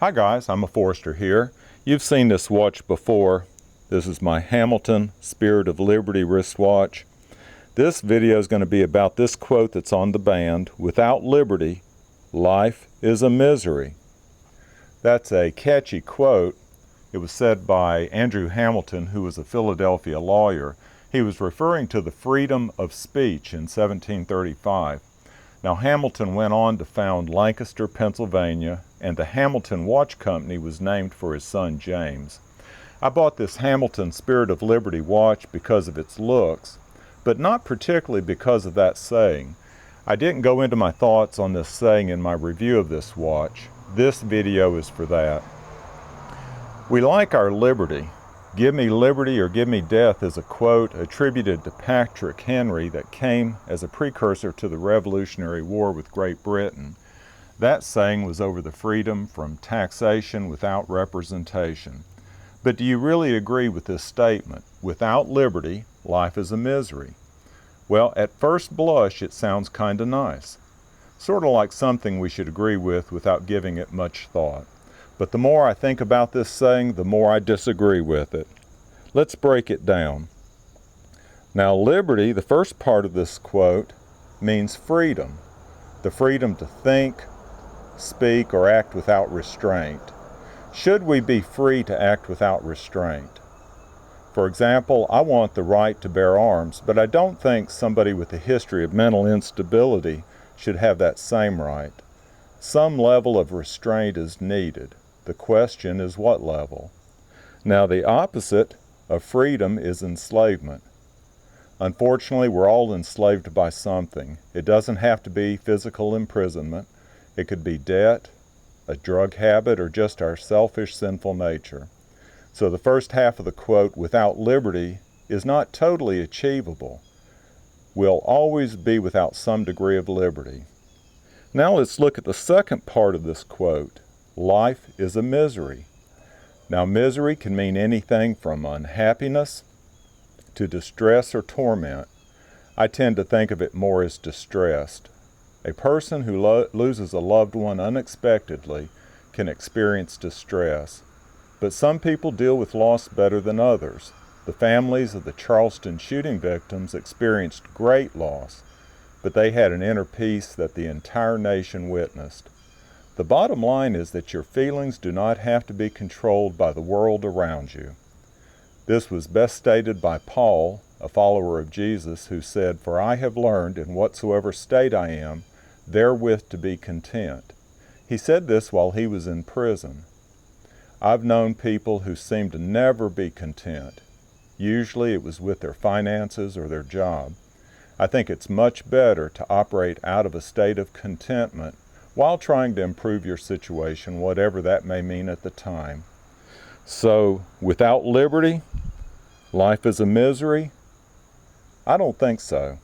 Hi guys, I'm a Forester here. You've seen this watch before. This is my Hamilton Spirit of Liberty wristwatch. This video is going to be about this quote that's on the band: "Without liberty, life is a misery." That's a catchy quote. It was said by Andrew Hamilton, who was a Philadelphia lawyer. He was referring to the freedom of speech in 1735. Now, Hamilton went on to found Lancaster, Pennsylvania, and the Hamilton Watch Company was named for his son James. I bought this Hamilton Spirit of Liberty watch because of its looks, but not particularly because of that saying. I didn't go into my thoughts on this saying in my review of this watch. This video is for that. We like our liberty. "Give me liberty or give me death" is a quote attributed to Patrick Henry that came as a precursor to the Revolutionary War with Great Britain. That saying was over the freedom from taxation without representation. But do you really agree with this statement? Without liberty, life is a misery. Well, at first blush, it sounds kinda nice. Sort of like something we should agree with without giving it much thought. But the more I think about this saying, the more I disagree with it. Let's break it down. Now, liberty, the first part of this quote, means freedom. The freedom to think, speak, or act without restraint. Should we be free to act without restraint? For example, I want the right to bear arms, but I don't think somebody with a history of mental instability should have that same right. Some level of restraint is needed. The question is what level. Now, the opposite of freedom is enslavement. Unfortunately, we're all enslaved by something. It doesn't have to be physical imprisonment. It could be debt, a drug habit, or just our selfish, sinful nature. So the first half of the quote, "without liberty," is not totally achievable. We'll always be without some degree of liberty. Now let's look at the second part of this quote. Life is a misery. Now, misery can mean anything from unhappiness to distress or torment. I tend to think of it more as distressed. A person who loses a loved one unexpectedly can experience distress. But some people deal with loss better than others. The families of the Charleston shooting victims experienced great loss, but they had an inner peace that the entire nation witnessed. The bottom line is that your feelings do not have to be controlled by the world around you. This was best stated by Paul, a follower of Jesus, who said, "For I have learned in whatsoever state I am, therewith to be content." He said this while he was in prison. I've known people who seemed to never be content. Usually it was with their finances or their job. I think it's much better to operate out of a state of contentment while trying to improve your situation, whatever that may mean at the time. So, without liberty, life is a misery? I don't think so.